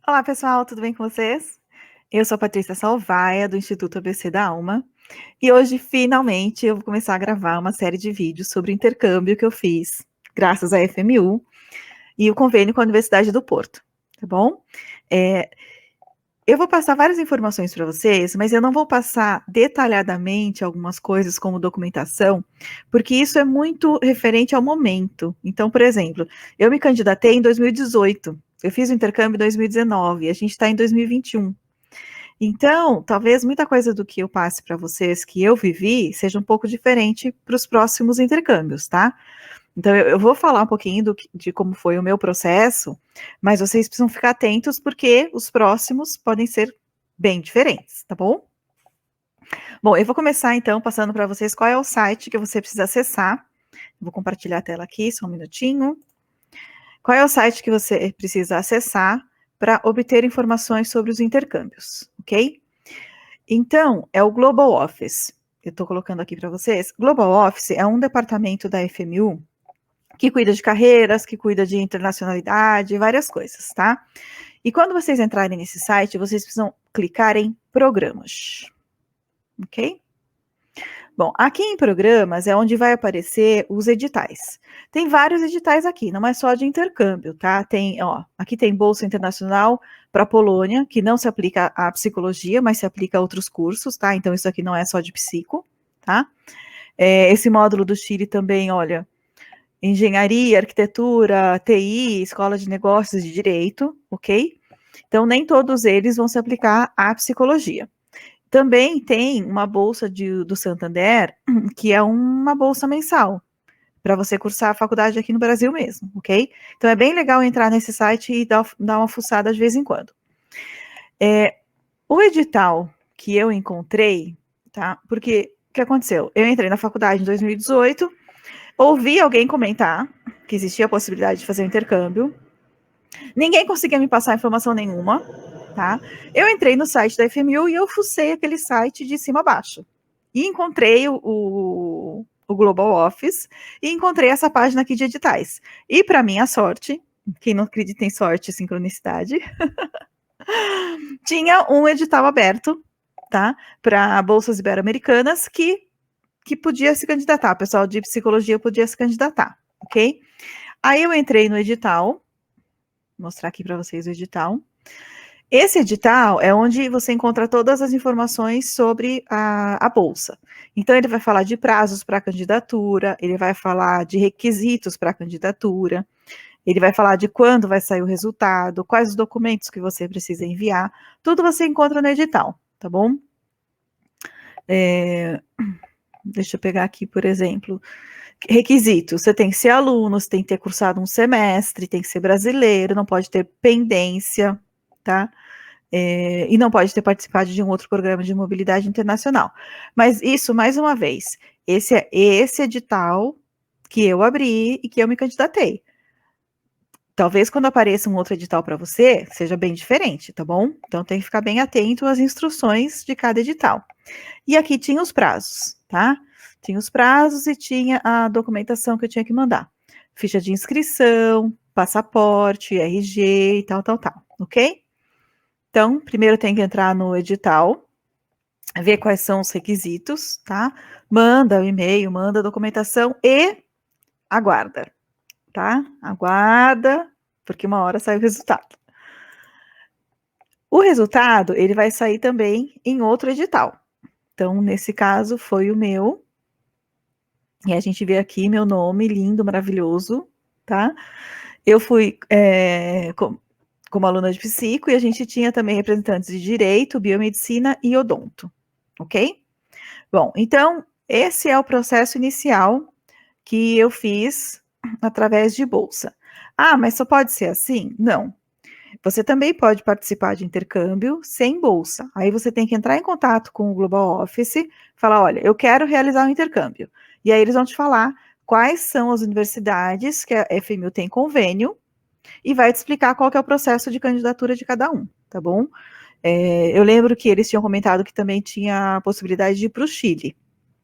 Olá, pessoal, tudo bem com vocês? Eu sou a Patrícia Salvaia, do Instituto ABC da Alma, e hoje, finalmente, eu vou começar a gravar uma série de vídeos sobre o intercâmbio que eu fiz, graças à FMU, e o convênio com a Universidade do Porto, tá bom? Eu vou passar várias informações para vocês, mas eu não vou passar detalhadamente algumas coisas como documentação, porque isso é muito referente ao momento. Então, por exemplo, eu me candidatei em 2018, eu fiz o intercâmbio em 2019, a gente está em 2021. Então, talvez muita coisa do que eu passe para vocês que eu vivi seja um pouco diferente para os próximos intercâmbios, tá? Então, eu vou falar um pouquinho de como foi o meu processo, mas vocês precisam ficar atentos porque os próximos podem ser bem diferentes, tá bom? Bom, eu vou começar então passando para vocês qual é o site que você precisa acessar. Vou compartilhar a tela aqui, só um minutinho. Qual é o site que você precisa acessar para obter informações sobre os intercâmbios, ok? Então, é o Global Office. Eu estou colocando aqui para vocês. Global Office é um departamento da FMU que cuida de carreiras, que cuida de internacionalidade, várias coisas, tá? E quando vocês entrarem nesse site, vocês precisam clicar em programas, ok? Bom, aqui em programas é onde vai aparecer os editais. Tem vários editais aqui, não é só de intercâmbio, tá? Tem, ó, aqui tem Bolsa Internacional para a Polônia, que não se aplica à psicologia, mas se aplica a outros cursos, tá? Então isso aqui não é só de psico, tá? Esse módulo do Chile também, olha, engenharia, arquitetura, TI, escola de negócios e direito, ok? Então nem todos eles vão se aplicar à psicologia. Também tem uma bolsa do Santander, que é uma bolsa mensal, para você cursar a faculdade aqui no Brasil mesmo, ok? Então é bem legal entrar nesse site e dar uma fuçada de vez em quando. O edital que eu encontrei, tá? Porque o que aconteceu? Eu entrei na faculdade em 2018, ouvi alguém comentar que existia a possibilidade de fazer um intercâmbio, ninguém conseguia me passar informação nenhuma, tá? Eu entrei no site da FMU e eu fucei aquele site de cima a baixo. E encontrei o Global Office e encontrei essa página aqui de editais. E para minha sorte, quem não acredita em sorte e sincronicidade, tinha um edital aberto, tá? Para bolsas ibero-americanas que podia se candidatar. O pessoal de psicologia podia se candidatar, ok? Aí eu entrei no edital, vou mostrar aqui para vocês o edital. Esse edital é onde você encontra todas as informações sobre a bolsa. Então, ele vai falar de prazos para candidatura, ele vai falar de requisitos para candidatura, ele vai falar de quando vai sair o resultado, quais os documentos que você precisa enviar, tudo você encontra no edital, tá bom? Deixa eu pegar aqui, por exemplo, requisitos. Você tem que ser aluno, você tem que ter cursado um semestre, tem que ser brasileiro, não pode ter pendência, tá? E não pode ter participado de um outro programa de mobilidade internacional. Mas isso, mais uma vez, esse é esse edital que eu abri e que eu me candidatei. Talvez quando apareça um outro edital para você, seja bem diferente, tá bom? Então tem que ficar bem atento às instruções de cada edital. E aqui tinha os prazos, tá? Tinha os prazos e tinha a documentação que eu tinha que mandar. Ficha de inscrição, passaporte, RG e tal, ok? Então, primeiro tem que entrar no edital, ver quais são os requisitos, tá? Manda o e-mail, manda a documentação e aguarda, tá? Aguarda, porque uma hora sai o resultado. O resultado, ele vai sair também em outro edital. Então, nesse caso, foi o meu. E a gente vê aqui meu nome, lindo, maravilhoso, tá? Eu fui como aluna de psico e a gente tinha também representantes de direito, biomedicina e odonto, ok? Bom, então, esse é o processo inicial que eu fiz através de bolsa. Ah, mas só pode ser assim? Não. Você também pode participar de intercâmbio sem bolsa. Aí você tem que entrar em contato com o Global Office, falar, olha, eu quero realizar um intercâmbio. E aí eles vão te falar quais são as universidades que a FMU tem convênio e vai te explicar qual que é o processo de candidatura de cada um, tá bom? Eu lembro que eles tinham comentado que também tinha a possibilidade de ir para o Chile,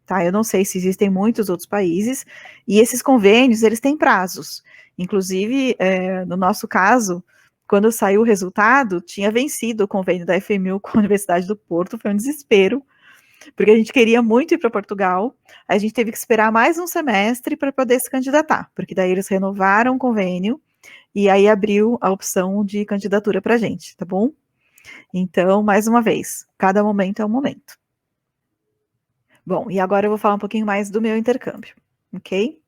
tá? Eu não sei se existem muitos outros países, e esses convênios, eles têm prazos. Inclusive, no nosso caso, quando saiu o resultado, tinha vencido o convênio da FMU com a Universidade do Porto, foi um desespero, porque a gente queria muito ir para Portugal, a gente teve que esperar mais um semestre para poder se candidatar, porque daí eles renovaram o convênio, e aí abriu a opção de candidatura para a gente, tá bom? Então, mais uma vez, cada momento é um momento. Bom, e agora eu vou falar um pouquinho mais do meu intercâmbio, ok?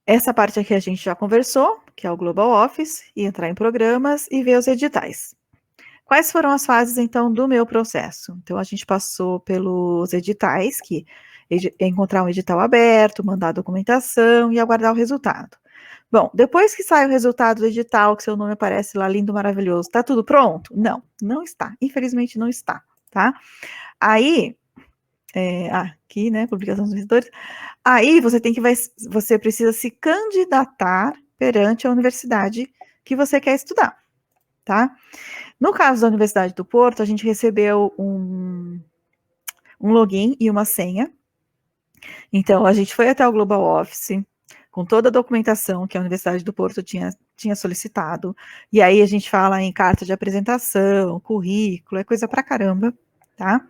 Essa parte aqui a gente já conversou, que é o Global Office, e entrar em programas e ver os editais. Quais foram as fases, então, do meu processo? Então, a gente passou pelos editais, que é encontrar um edital aberto, mandar a documentação e aguardar o resultado. Bom, depois que sai o resultado do edital, que seu nome aparece lá lindo, maravilhoso, tá tudo pronto? Não, não está. Infelizmente não está, tá? Aí, aqui, né, publicação dos vencedores. Aí você precisa se candidatar perante a universidade que você quer estudar, tá? No caso da Universidade do Porto, a gente recebeu um login e uma senha. Então, a gente foi até o Global Office, com toda a documentação que a Universidade do Porto tinha solicitado. E aí a gente fala em carta de apresentação, currículo, é coisa pra caramba, tá?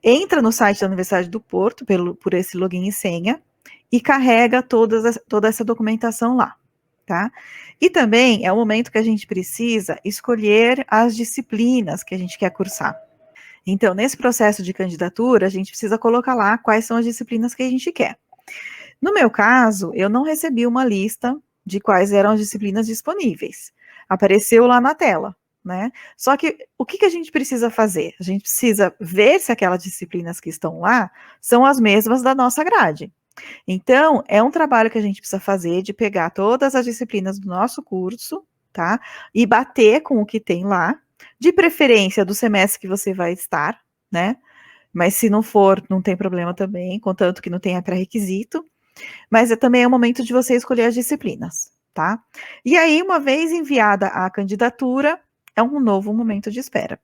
Entra no site da Universidade do Porto por esse login e senha e carrega toda essa documentação lá, tá? E também é o momento que a gente precisa escolher as disciplinas que a gente quer cursar. Então, nesse processo de candidatura, a gente precisa colocar lá quais são as disciplinas que a gente quer. No meu caso, eu não recebi uma lista de quais eram as disciplinas disponíveis. Apareceu lá na tela, né? Só que o que a gente precisa fazer? A gente precisa ver se aquelas disciplinas que estão lá são as mesmas da nossa grade. Então, é um trabalho que a gente precisa fazer de pegar todas as disciplinas do nosso curso, tá? E bater com o que tem lá, de preferência do semestre que você vai estar, né? Mas se não for, não tem problema também, contanto que não tenha pré-requisito. Mas também é o momento de você escolher as disciplinas, tá? E aí, uma vez enviada a candidatura, é um novo momento de espera.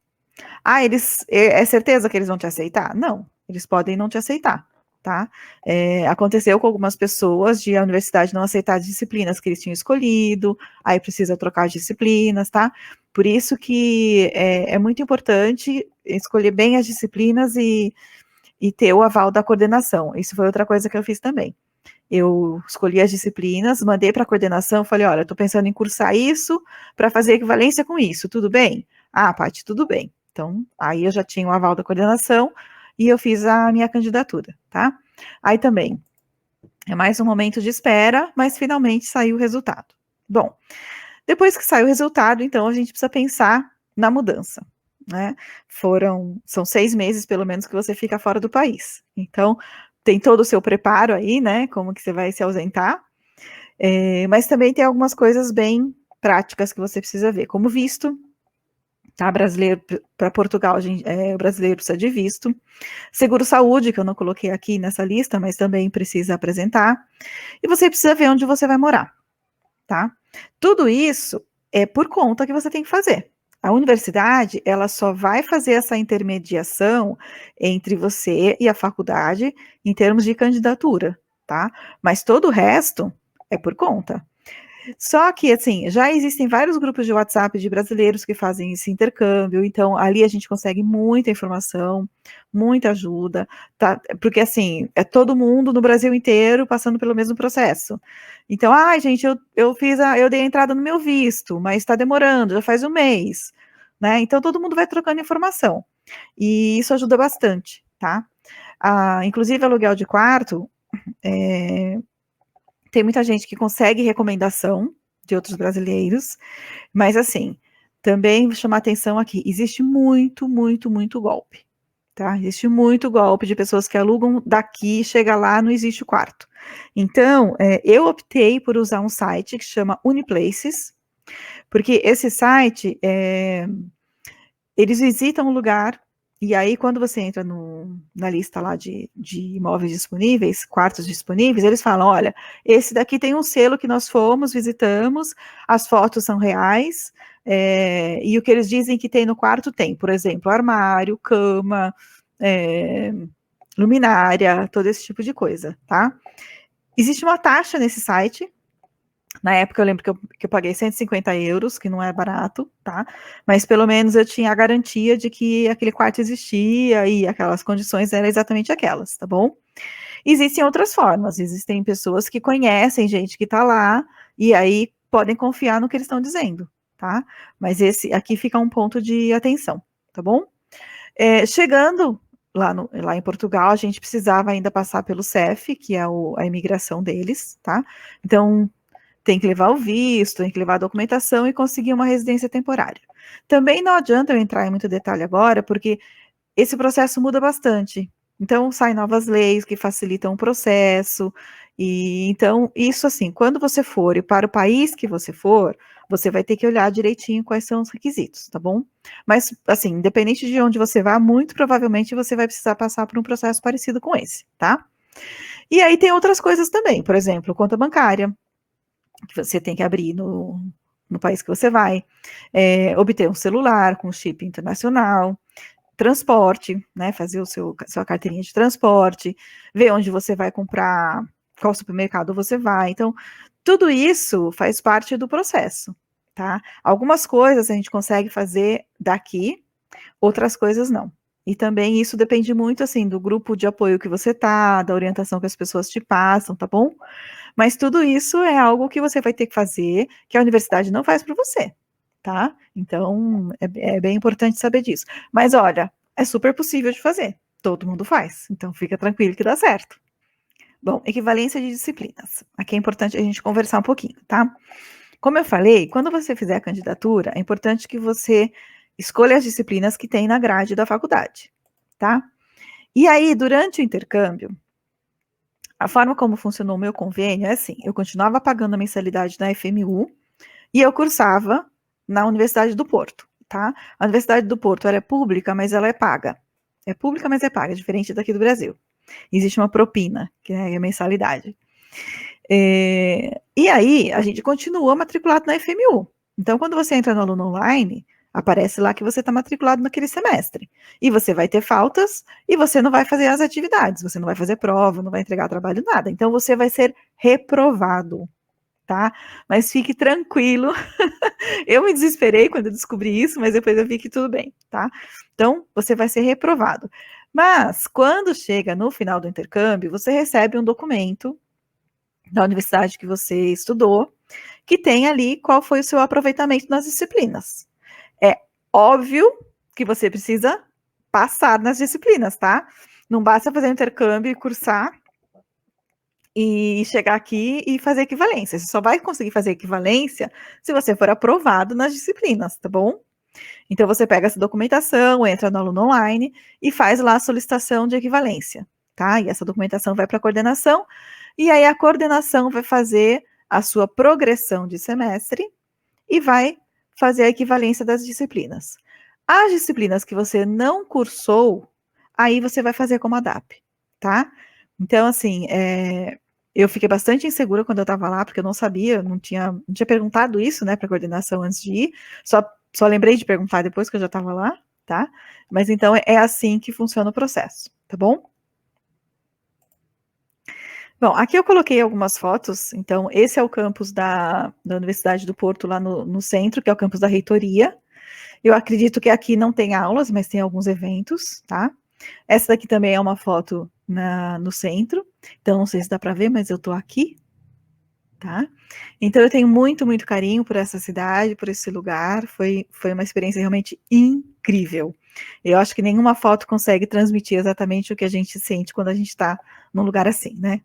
Ah, é certeza que eles vão te aceitar? Não, eles podem não te aceitar, tá? Aconteceu com algumas pessoas de a universidade não aceitar as disciplinas que eles tinham escolhido, aí precisa trocar as disciplinas, tá? Por isso que é muito importante escolher bem as disciplinas e ter o aval da coordenação. Isso foi outra coisa que eu fiz também. Eu escolhi as disciplinas, mandei para a coordenação, falei, olha, estou pensando em cursar isso para fazer equivalência com isso, tudo bem? Ah, Paty, tudo bem. Então, aí eu já tinha o aval da coordenação e eu fiz a minha candidatura, tá? Aí também, é mais um momento de espera, mas finalmente saiu o resultado. Bom, depois que saiu o resultado, então a gente precisa pensar na mudança, né? São 6 meses, pelo menos, que você fica fora do país. Então, tem todo o seu preparo aí, né? Como que você vai se ausentar. Mas também tem algumas coisas bem práticas que você precisa ver, como visto, tá? Brasileiro para Portugal, o brasileiro precisa de visto. Seguro-saúde, que eu não coloquei aqui nessa lista, mas também precisa apresentar. E você precisa ver onde você vai morar, tá? Tudo isso é por conta que você tem que fazer. A universidade, ela só vai fazer essa intermediação entre você e a faculdade em termos de candidatura, tá? Mas todo o resto é por conta. Só que, assim, já existem vários grupos de WhatsApp de brasileiros que fazem esse intercâmbio, então ali a gente consegue muita informação, muita ajuda, tá? Porque, assim, é todo mundo no Brasil inteiro passando pelo mesmo processo. Então, gente, eu dei a entrada no meu visto, mas está demorando, já faz um mês, né? Então todo mundo vai trocando informação. E isso ajuda bastante, tá? Inclusive, aluguel de quarto, tem muita gente que consegue recomendação de outros brasileiros, mas assim, também vou chamar atenção aqui, existe muito, muito, muito golpe, tá? Existe muito golpe de pessoas que alugam daqui, chega lá, não existe o quarto. Então, eu optei por usar um site que chama Uniplaces, porque esse site, eles visitam o lugar, e aí quando você entra na lista lá de imóveis disponíveis, quartos disponíveis, eles falam, olha, esse daqui tem um selo que nós fomos, visitamos, as fotos são reais, e o que eles dizem que tem no quarto tem, por exemplo, armário, cama, luminária, todo esse tipo de coisa, tá? Existe uma taxa nesse site, Na época eu lembro que eu paguei 150 euros, que não é barato, tá? Mas pelo menos eu tinha a garantia de que aquele quarto existia e aquelas condições eram exatamente aquelas, tá bom? Existem outras formas, existem pessoas que conhecem gente que tá lá e aí podem confiar no que eles estão dizendo, tá? Mas esse aqui fica um ponto de atenção, tá bom? Chegando lá em Portugal, a gente precisava ainda passar pelo CEF, que é a imigração deles, tá? Então, tem que levar o visto, tem que levar a documentação e conseguir uma residência temporária. Também não adianta eu entrar em muito detalhe agora, porque esse processo muda bastante. Então, saem novas leis que facilitam o processo. E então, isso assim, quando você for e para o país que você vai ter que olhar direitinho quais são os requisitos, tá bom? Mas, assim, independente de onde você vá, muito provavelmente você vai precisar passar por um processo parecido com esse, tá? E aí tem outras coisas também, por exemplo, conta bancária, que você tem que abrir no país que você vai, obter um celular com chip internacional, transporte, né, fazer sua carteirinha de transporte, ver onde você vai comprar, qual supermercado você vai. Então, tudo isso faz parte do processo, tá? Algumas coisas a gente consegue fazer daqui, outras coisas não. E também isso depende muito, assim, do grupo de apoio que você tá, da orientação que as pessoas te passam, tá bom? Mas tudo isso é algo que você vai ter que fazer, que a universidade não faz para você, tá? Então, é bem importante saber disso. Mas olha, é super possível de fazer. Todo mundo faz. Então, fica tranquilo que dá certo. Bom, equivalência de disciplinas. Aqui é importante a gente conversar um pouquinho, tá? Como eu falei, quando você fizer a candidatura, é importante que você escolha as disciplinas que tem na grade da faculdade, tá? E aí, durante o intercâmbio, a forma como funcionou o meu convênio é assim: eu continuava pagando a mensalidade na FMU e eu cursava na Universidade do Porto, tá? A Universidade do Porto ela é pública, mas ela é paga. É pública, mas é paga, diferente daqui do Brasil. Existe uma propina, que é a mensalidade. E aí, a gente continua matriculado na FMU. Então, quando você entra no aluno online, aparece lá que você está matriculado naquele semestre. E você vai ter faltas e você não vai fazer as atividades, você não vai fazer prova, não vai entregar trabalho, nada. Então, você vai ser reprovado, tá? Mas fique tranquilo. Eu me desesperei quando eu descobri isso, mas depois eu vi que tudo bem, tá? Então, você vai ser reprovado. Mas, quando chega no final do intercâmbio, você recebe um documento da universidade que você estudou, que tem ali qual foi o seu aproveitamento nas disciplinas. É óbvio que você precisa passar nas disciplinas, tá? Não basta fazer intercâmbio e cursar e chegar aqui e fazer equivalência. Você só vai conseguir fazer equivalência se você for aprovado nas disciplinas, tá bom? Então você pega essa documentação, entra no aluno online e faz lá a solicitação de equivalência, tá? E essa documentação vai para a coordenação, e aí a coordenação vai fazer a sua progressão de semestre e vai fazer a equivalência das disciplinas. As disciplinas que você não cursou, aí você vai fazer como ADAP, tá? Então, assim, eu fiquei bastante insegura quando eu estava lá, porque eu não sabia, não tinha perguntado isso, né, para a coordenação antes de ir, só lembrei de perguntar depois que eu já estava lá, tá? Mas então é assim que funciona o processo, tá bom? Bom, aqui eu coloquei algumas fotos. Então, esse é o campus da Universidade do Porto, lá no centro, que é o campus da reitoria. Eu acredito que aqui não tem aulas, mas tem alguns eventos, tá? Essa daqui também é uma foto no centro. Então, não sei se dá para ver, mas eu estou aqui, tá? Então, eu tenho muito, muito carinho por essa cidade, por esse lugar. Foi uma experiência realmente incrível. Eu acho que nenhuma foto consegue transmitir exatamente o que a gente sente quando a gente está num lugar assim, né?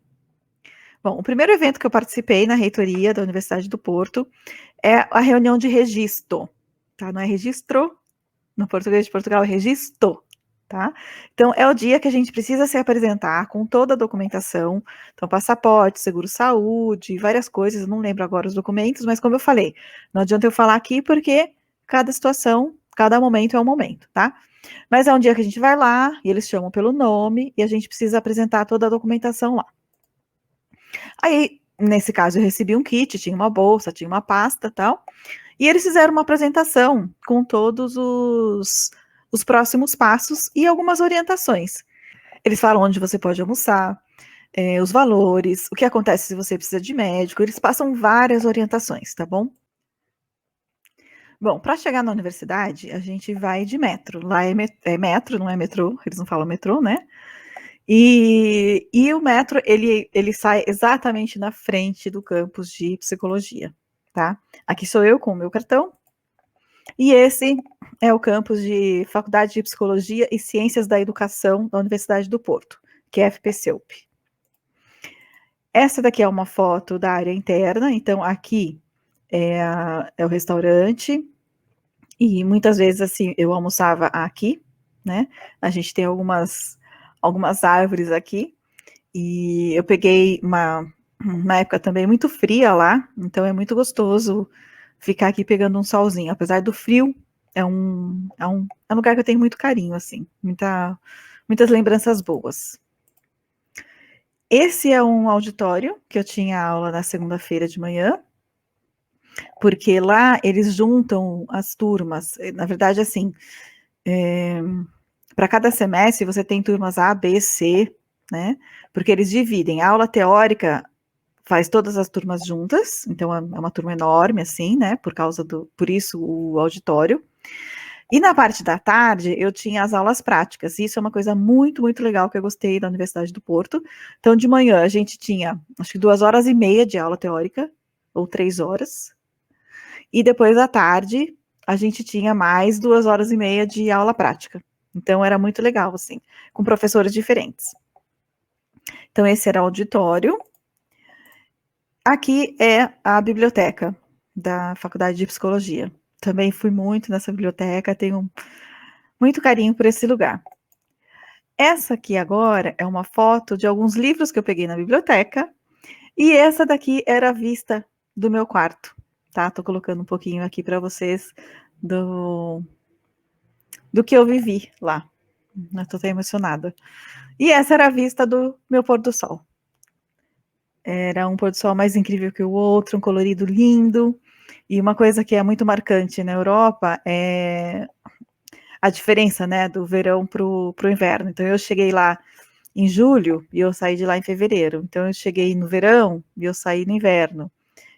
Bom, o primeiro evento que eu participei na reitoria da Universidade do Porto é a reunião de registro, tá? Não é registro, no português de Portugal é registro, tá? Então, é o dia que a gente precisa se apresentar com toda a documentação, então, passaporte, seguro-saúde, várias coisas, eu não lembro agora os documentos, mas como eu falei, não adianta eu falar aqui porque cada situação, cada momento é um momento, tá? Mas é um dia que a gente vai lá, e eles chamam pelo nome, e a gente precisa apresentar toda a documentação lá. Aí, nesse caso, eu recebi um kit, tinha uma bolsa, tinha uma pasta, tal, e eles fizeram uma apresentação com todos os próximos passos e algumas orientações. Eles falam onde você pode almoçar, os valores, o que acontece se você precisa de médico, eles passam várias orientações, tá bom? Bom, para chegar na universidade, a gente vai de metro. Lá é metro, não é metrô, eles não falam metrô, né? E o metro, ele sai exatamente na frente do campus de psicologia, tá? Aqui sou eu com o meu cartão, e esse é o campus de Faculdade de Psicologia e Ciências da Educação da Universidade do Porto, que é a FPCUP. Essa daqui é uma foto da área interna, então aqui é o restaurante, e muitas vezes, assim, eu almoçava aqui, né? A gente tem algumas árvores aqui, e eu peguei uma época também muito fria lá, então é muito gostoso ficar aqui pegando um solzinho. Apesar do frio, é um lugar que eu tenho muito carinho, assim, muitas lembranças boas. Esse é um auditório que eu tinha aula na segunda-feira de manhã, porque lá eles juntam as turmas. Na verdade, assim, para cada semestre você tem turmas A, B, C, né? Porque eles dividem. A aula teórica faz todas as turmas juntas, então é uma turma enorme, assim, né? Por isso o auditório. E na parte da tarde eu tinha as aulas práticas. Isso é uma coisa muito, muito legal que eu gostei da Universidade do Porto. Então, de manhã a gente tinha, acho que 2 horas e meia de aula teórica, ou 3 horas. E depois à tarde a gente tinha mais 2 horas e meia de aula prática. Então era muito legal, assim, com professores diferentes. Então esse era o auditório. Aqui é a biblioteca da Faculdade de Psicologia. Também fui muito nessa biblioteca, tenho muito carinho por esse lugar. Essa aqui agora é uma foto de alguns livros que eu peguei na biblioteca, e essa daqui era a vista do meu quarto, tá? Tô colocando um pouquinho aqui para vocês do que eu vivi lá. Eu tô até emocionada. E essa era a vista do meu pôr do sol. Era um pôr do sol mais incrível que o outro, um colorido lindo. E uma coisa que é muito marcante na Europa é a diferença, né, do verão para o inverno. Então eu cheguei lá em julho e eu saí de lá em fevereiro. Então eu cheguei no verão e eu saí no inverno.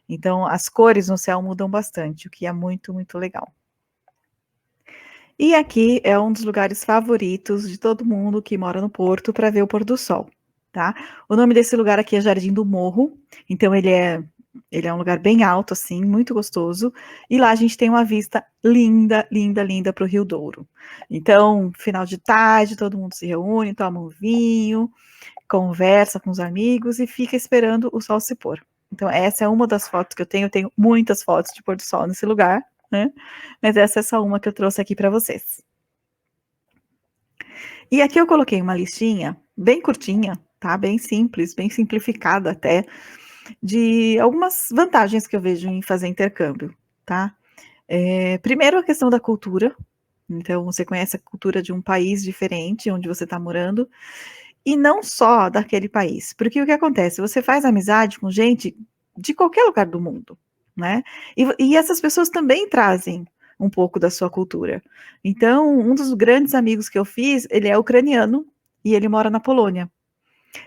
Então as cores no céu mudam bastante, o que é muito, muito legal. E aqui é um dos lugares favoritos de todo mundo que mora no Porto para ver o pôr do sol, tá? O nome desse lugar aqui é Jardim do Morro, então ele é um lugar bem alto, assim, muito gostoso, e lá a gente tem uma vista linda, linda, linda para o Rio Douro. Então, final de tarde, todo mundo se reúne, toma um vinho, conversa com os amigos e fica esperando o sol se pôr. Então, essa é uma das fotos que eu tenho muitas fotos de pôr do sol nesse lugar, né? Mas essa é só uma que eu trouxe aqui para vocês. E aqui eu coloquei uma listinha bem curtinha, tá? Bem simples, bem simplificada até, de algumas vantagens que eu vejo em fazer intercâmbio, tá? Primeiro a questão da cultura. Então, você conhece a cultura de um país diferente, onde você está morando, e não só daquele país. Porque o que acontece? Você faz amizade com gente de qualquer lugar do mundo, né? E essas pessoas também trazem um pouco da sua cultura. Então, um dos grandes amigos que eu fiz, ele é ucraniano e ele mora na Polônia.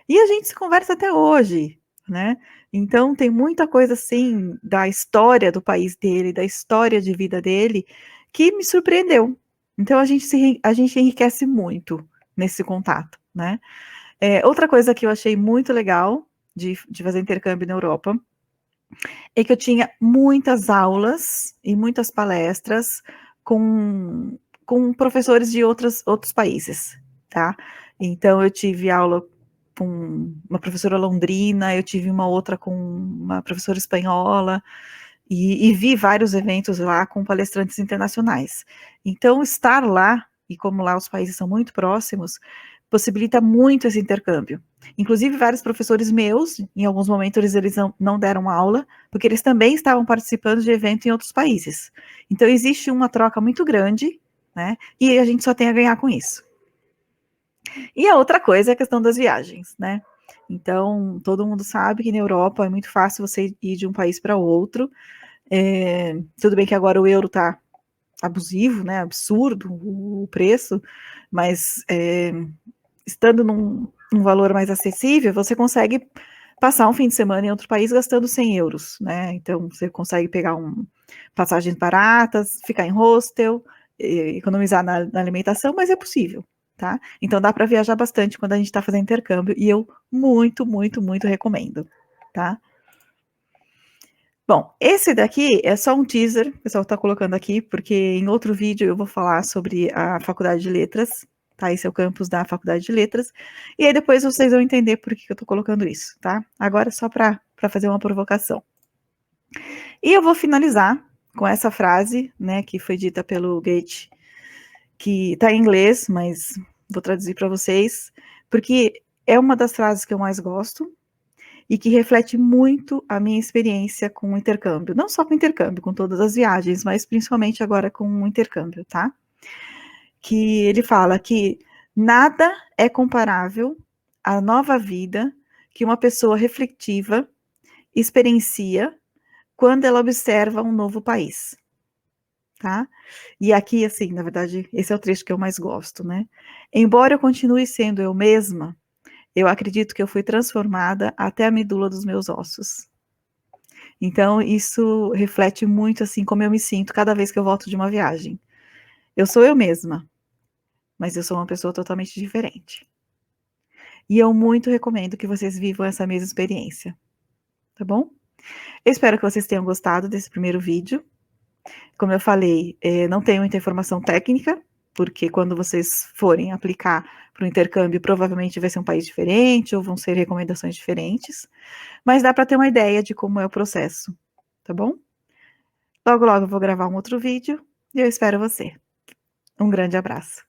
E a gente se conversa até hoje, né? Então, tem muita coisa assim da história do país dele, da história de vida dele, que me surpreendeu. Então, a gente enriquece muito nesse contato, né? Outra coisa que eu achei muito legal de fazer intercâmbio na Europa é que eu tinha muitas aulas e muitas palestras com professores de outros países, tá? Então, eu tive aula com uma professora londrina, eu tive uma outra com uma professora espanhola, e vi vários eventos lá com palestrantes internacionais. Então, estar lá, e como lá os países são muito próximos, possibilita muito esse intercâmbio. Inclusive, vários professores meus, em alguns momentos, eles não deram aula, porque eles também estavam participando de eventos em outros países. Então, existe uma troca muito grande, né? E a gente só tem a ganhar com isso. E a outra coisa é a questão das viagens, né? Então, todo mundo sabe que na Europa é muito fácil você ir de um país para outro. Tudo bem que agora o euro está abusivo, né? Absurdo o preço, mas estando um valor mais acessível, você consegue passar um fim de semana em outro país gastando 100 euros, né? Então, você consegue pegar passagens baratas, ficar em hostel, economizar na alimentação, mas é possível, tá? Então, dá para viajar bastante quando a gente está fazendo intercâmbio, e eu muito, muito, muito recomendo, tá? Bom, esse daqui é só um teaser, o pessoal está colocando aqui, porque em outro vídeo eu vou falar sobre a Faculdade de Letras, tá? Esse é o campus da Faculdade de Letras, e aí depois vocês vão entender por que eu estou colocando isso, tá? Agora só para fazer uma provocação. E eu vou finalizar com essa frase, né, que foi dita pelo Goethe, que está em inglês, mas vou traduzir para vocês, porque é uma das frases que eu mais gosto, e que reflete muito a minha experiência com o intercâmbio. Não só com o intercâmbio, com todas as viagens, mas principalmente agora com o intercâmbio, tá? Que ele fala que nada é comparável à nova vida que uma pessoa reflexiva experiencia quando ela observa um novo país, tá? E aqui, assim, na verdade, esse é o trecho que eu mais gosto, né? Embora eu continue sendo eu mesma, eu acredito que eu fui transformada até a medula dos meus ossos. Então, isso reflete muito, assim, como eu me sinto cada vez que eu volto de uma viagem. Eu sou eu mesma, mas eu sou uma pessoa totalmente diferente. E eu muito recomendo que vocês vivam essa mesma experiência, tá bom? Eu espero que vocês tenham gostado desse primeiro vídeo. Como eu falei, não tenho muita informação técnica, porque quando vocês forem aplicar para o intercâmbio, provavelmente vai ser um país diferente, ou vão ser recomendações diferentes, mas dá para ter uma ideia de como é o processo, tá bom? Logo, logo eu vou gravar um outro vídeo e eu espero você. Um grande abraço.